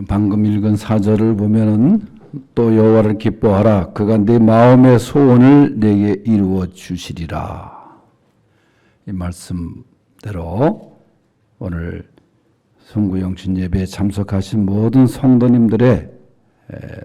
방금 읽은 4절을 보면은 또 여호와를 기뻐하라. 그가 네 마음의 소원을 내게 이루어 주시리라. 이 말씀대로 오늘 성구영신 예배에 참석하신 모든 성도님들의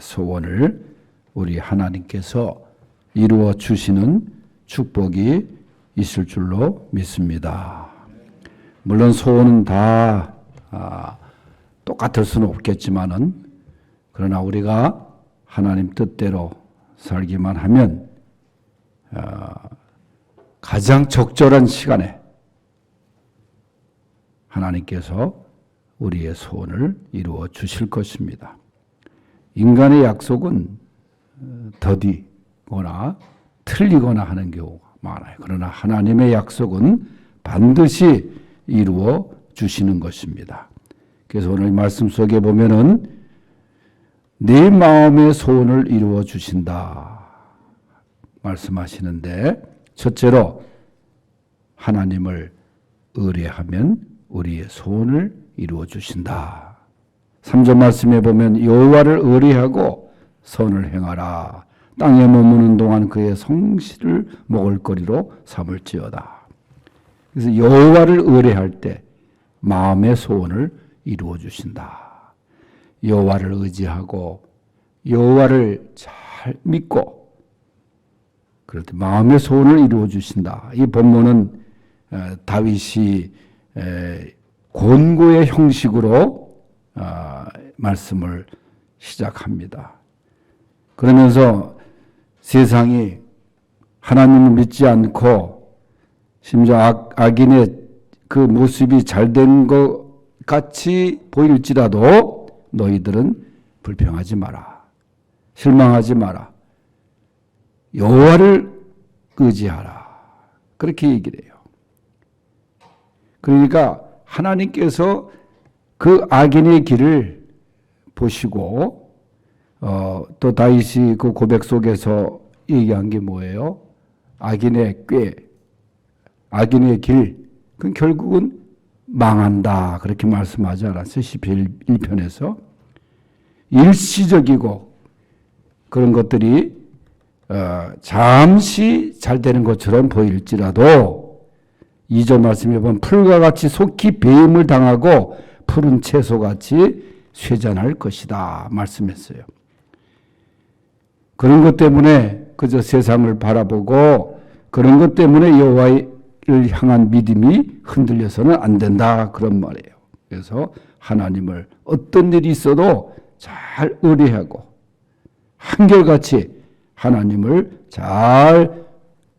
소원을 우리 하나님께서 이루어 주시는 축복이 있을 줄로 믿습니다. 물론 소원은 다 똑같을 수는 없겠지만은 그러나 우리가 하나님 뜻대로 살기만 하면 가장 적절한 시간에 하나님께서 우리의 소원을 이루어 주실 것입니다. 인간의 약속은 더디거나 틀리거나 하는 경우가 많아요. 그러나 하나님의 약속은 반드시 이루어 주시는 것입니다. 그래서 오늘 말씀 속에 보면은 네 마음의 소원을 이루어 주신다 말씀하시는데, 첫째로 하나님을 의뢰하면 우리의 소원을 이루어 주신다. 3절 말씀에 보면 여호와를 의뢰하고 선을 행하라. 땅에 머무는 동안 그의 성실을 먹을거리로 삼을지어다. 그래서 여호와를 의뢰할 때 마음의 소원을 이루어 주신다. 여호와를 의지하고 여호와를 잘 믿고 그럴 때 마음의 소원을 이루어 주신다. 이 본문은 다윗이 권고의 형식으로 말씀을 시작합니다. 그러면서 세상이 하나님을 믿지 않고 심지어 악인의 그 모습이 잘된 것 같이 보일지라도 너희들은 불평하지 마라. 실망하지 마라. 여호와를 의지하라. 그렇게 얘기를 해요. 그러니까 하나님께서 그 악인의 길을 보시고 또 다윗이 그 고백 속에서 얘기한 게 뭐예요? 악인의 꾀, 악인의 길, 그건 결국은 망한다. 그렇게 말씀하지 않았어요? 시편 1편에서. 일시적이고 그런 것들이 잠시 잘 되는 것처럼 보일지라도 2절 말씀에 보면 풀과 같이 속히 배임을 당하고 푸른 채소같이 쇠잔할 것이다 말씀했어요. 그런 것 때문에 그저 세상을 바라보고 그런 것 때문에 여호와를 향한 믿음이 흔들려서는 안 된다 그런 말이에요. 그래서 하나님을 어떤 일이 있어도 잘 의뢰하고 한결같이 하나님을 잘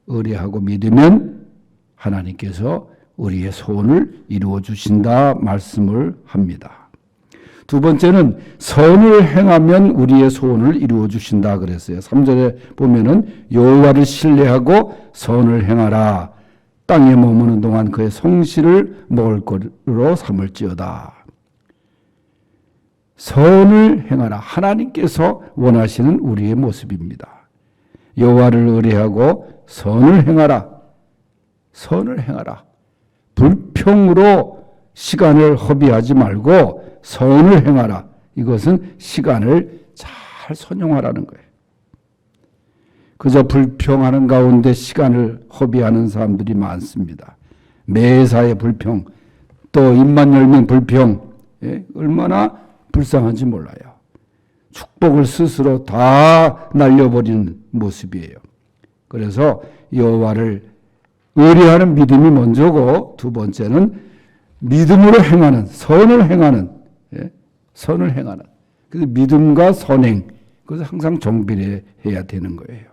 의뢰하고 믿으면 하나님께서 우리의 소원을 이루어 주신다 말씀을 합니다. 두 번째는 선을 행하면 우리의 소원을 이루어 주신다 그랬어요. 3절에 보면은 여호와를 신뢰하고 선을 행하라. 땅에 머무는 동안 그의 성실을 먹을 거로 삼을지어다. 선을 행하라. 하나님께서 원하시는 우리의 모습입니다. 여호와를 의뢰하고 선을 행하라. 선을 행하라. 불평으로 시간을 허비하지 말고 선을 행하라. 이것은 시간을 잘 선용하라는 거예요. 그저 불평하는 가운데 시간을 허비하는 사람들이 많습니다. 매사에 불평, 또 입만 열면 불평, 얼마나 불쌍한지 몰라요. 축복을 스스로 다 날려버리는 모습이에요. 그래서 여호와를 의뢰하는 믿음이 먼저고, 두 번째는 믿음으로 행하는, 선을 행하는, 선을 행하는. 그래서 믿음과 선행, 그것을 항상 정비례해야 되는 거예요.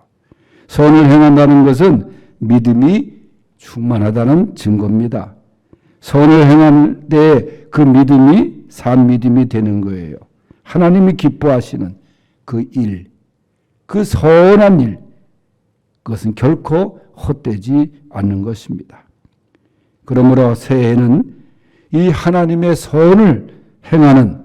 선을 행한다는 것은 믿음이 충만하다는 증거입니다. 선을 행할 때 그 믿음이 산 믿음이 되는 거예요. 하나님이 기뻐하시는 그 일, 그 선한 일, 그것은 결코 헛되지 않는 것입니다. 그러므로 새해에는 이 하나님의 선을 행하는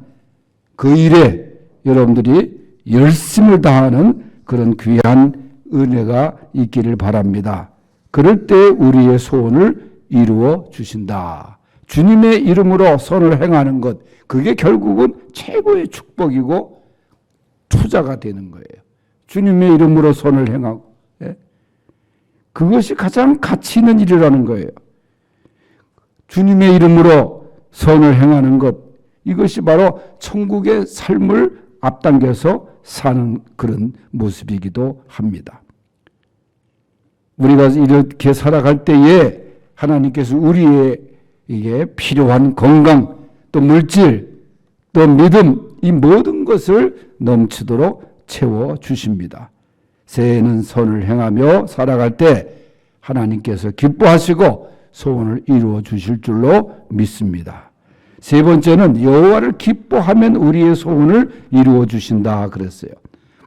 그 일에 여러분들이 열심을 다하는 그런 귀한 은혜가 있기를 바랍니다. 그럴 때 우리의 소원을 이루어 주신다. 주님의 이름으로 선을 행하는 것, 그게 결국은 최고의 축복이고 투자가 되는 거예요. 주님의 이름으로 선을 행하고, 예? 그것이 가장 가치 있는 일이라는 거예요. 주님의 이름으로 선을 행하는 것, 이것이 바로 천국의 삶을 앞당겨서 사는 그런 모습이기도 합니다. 우리가 이렇게 살아갈 때에 하나님께서 우리에게 필요한 건강, 또 물질, 또 믿음, 이 모든 것을 넘치도록 채워주십니다. 새해에는 선을 행하며 살아갈 때 하나님께서 기뻐하시고 소원을 이루어 주실 줄로 믿습니다. 세 번째는 여호와를 기뻐하면 우리의 소원을 이루어 주신다 그랬어요.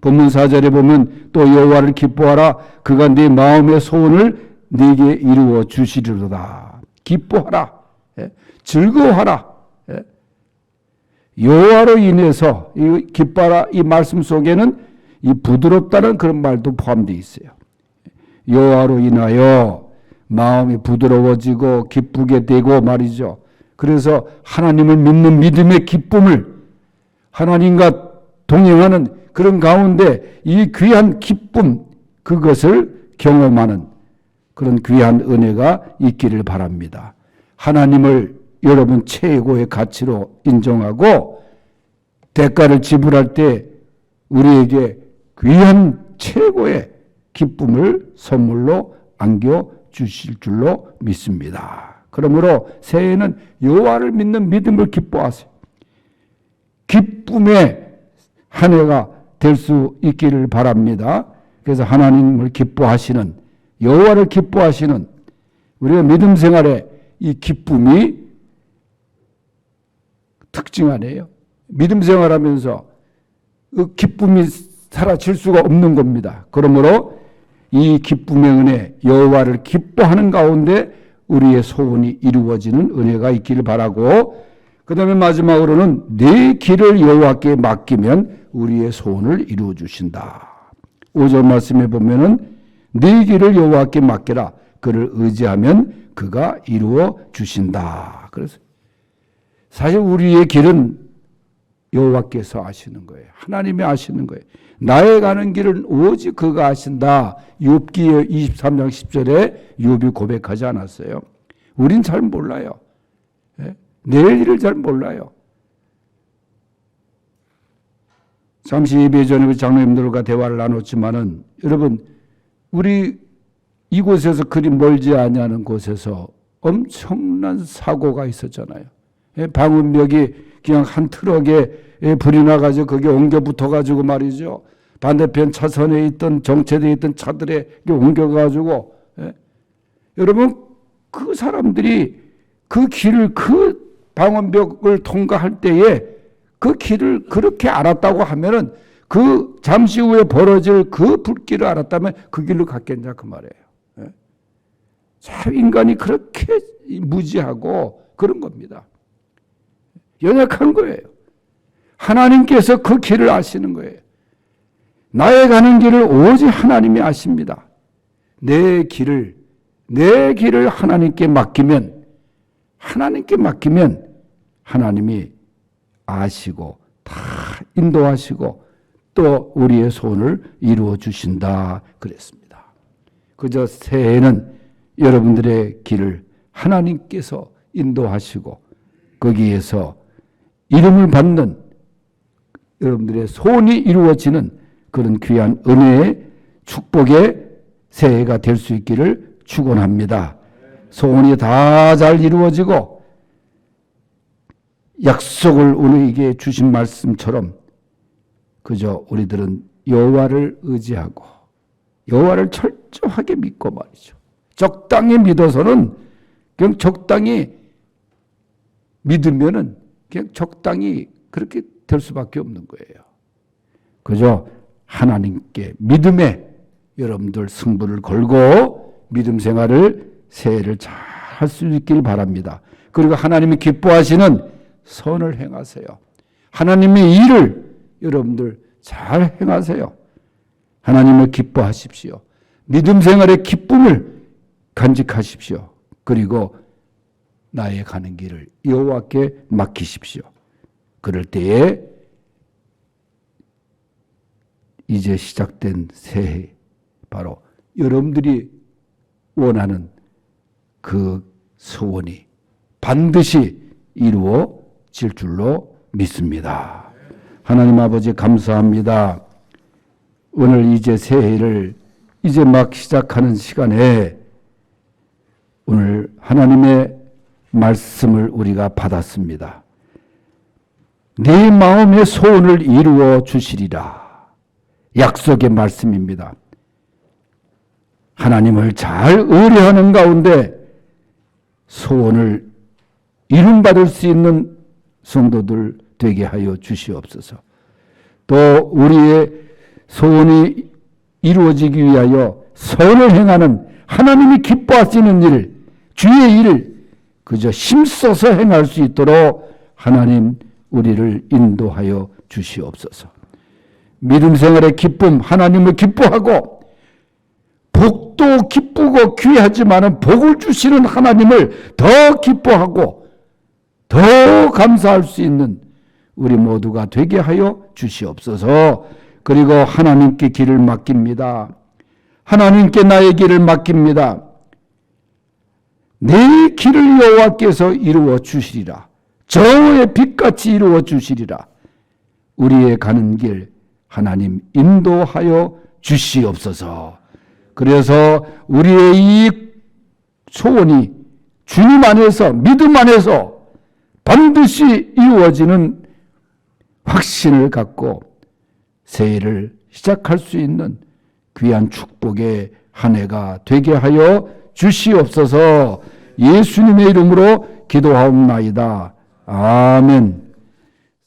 본문 4절에 보면 또 여호와를 기뻐하라. 그가 네 마음의 소원을 네게 이루어 주시리로다. 기뻐하라. 즐거워하라. 여호와로 인해서 이 기뻐하라 이 말씀 속에는 이 부드럽다는 그런 말도 포함되어 있어요. 여호와로 인하여 마음이 부드러워지고 기쁘게 되고 말이죠. 그래서 하나님을 믿는 믿음의 기쁨을 하나님과 동행하는 그런 가운데 이 귀한 기쁨 그것을 경험하는 그런 귀한 은혜가 있기를 바랍니다. 하나님을 여러분 최고의 가치로 인정하고 대가를 지불할 때 우리에게 귀한 최고의 기쁨을 선물로 안겨주실 줄로 믿습니다. 그러므로 새해에는 여호와를 믿는 믿음을 기뻐하세요. 기쁨의 한 해가 될 수 있기를 바랍니다. 그래서 하나님을 기뻐하시는 여호와를 기뻐하시는 우리가 믿음 생활에 이 기쁨이 특징 아니에요. 믿음 생활하면서 그 기쁨이 사라질 수가 없는 겁니다. 그러므로 이 기쁨의 은혜 여호와를 기뻐하는 가운데 우리의 소원이 이루어지는 은혜가 있기를 바라고 그 다음에 마지막으로는 내 길을 여호와께 맡기면 우리의 소원을 이루어 주신다. 5절 말씀에 보면은 내 길을 여호와께 맡기라. 그를 의지하면 그가 이루어 주신다. 그래서 사실 우리의 길은 여호와께서 아시는 거예요. 하나님이 아시는 거예요. 나의 가는 길은 오직 그가 아신다. 욥기 23장 10절에 욥이 고백하지 않았어요. 우린 잘 몰라요. 내일 일을 잘 몰라요. 잠시 예배 전에 우리 장로님들과 대화를 나눴지만은 여러분 우리 이곳에서 그리 멀지 않냐는 곳에서 엄청난 사고가 있었잖아요. 방음벽이 그냥 한 트럭에 불이 나가지고 거기에 옮겨 붙어가지고 말이죠. 반대편 차선에 있던 정체되어 있던 차들에 옮겨가지고 여러분 그 사람들이 그 길을 그 방음벽을 통과할 때에 그 길을 그렇게 알았다고 하면은 그 잠시 후에 벌어질 그 불길을 알았다면 그 길로 갔겠냐 그 말이에요. 참 인간이 그렇게 무지하고 그런 겁니다. 연약한 거예요. 하나님께서 그 길을 아시는 거예요. 나의 가는 길을 오직 하나님이 아십니다. 내 길을 하나님께 맡기면 하나님이 아시고 다 인도하시고 또 우리의 소원을 이루어 주신다 그랬습니다. 그저 새해에는 여러분들의 길을 하나님께서 인도하시고 거기에서 이름을 받는 여러분들의 소원이 이루어지는 그런 귀한 은혜의 축복의 새해가 될 수 있기를 축원합니다. 소원이 다 잘 이루어지고 약속을 우리에게 주신 말씀처럼 그저 우리들은 여호와를 의지하고 여호와를 철저하게 믿고 말이죠. 적당히 믿어서는 그냥 적당히 믿으면은 그냥 적당히 그렇게 될 수밖에 없는 거예요. 그저 하나님께 믿음에 여러분들 승부를 걸고 믿음 생활을 새해를 잘 할 수 있길 바랍니다. 그리고 하나님이 기뻐하시는 선을 행하세요. 하나님의 일을 여러분들 잘 행하세요. 하나님을 기뻐하십시오. 믿음 생활의 기쁨을 간직하십시오. 그리고 나의 가는 길을 여호와께 맡기십시오. 그럴 때에 이제 시작된 새해, 바로 여러분들이 원하는 그 소원이 반드시 이루어질 줄로 믿습니다. 하나님 아버지 감사합니다. 오늘 이제 새해를 이제 막 시작하는 시간에 오늘 하나님의 말씀을 우리가 받았습니다. 네 마음의 소원을 이루어 주시리라. 약속의 말씀입니다. 하나님을 잘 의뢰하는 가운데 소원을 이룸받을 수 있는 성도들 되게 하여 주시옵소서. 또 우리의 소원이 이루어지기 위하여 선을 행하는 하나님이 기뻐하시는 일, 주의 일을 그저 힘써서 행할 수 있도록 하나님 우리를 인도하여 주시옵소서. 믿음 생활의 기쁨, 하나님을 기뻐하고 복도 기쁘고 귀하지만 복을 주시는 하나님을 더 기뻐하고 더 감사할 수 있는 우리 모두가 되게 하여 주시옵소서. 그리고 하나님께 길을 맡깁니다. 하나님께 나의 길을 맡깁니다. 내 길을 여호와께서 이루어 주시리라. 저의 빛같이 이루어 주시리라. 우리의 가는 길 하나님 인도하여 주시옵소서. 그래서 우리의 이 소원이 주님 안에서, 믿음 안에서 반드시 이루어지는 확신을 갖고 새해를 시작할 수 있는 귀한 축복의 한 해가 되게 하여 주시옵소서. 예수님의 이름으로 기도하옵나이다. 아멘.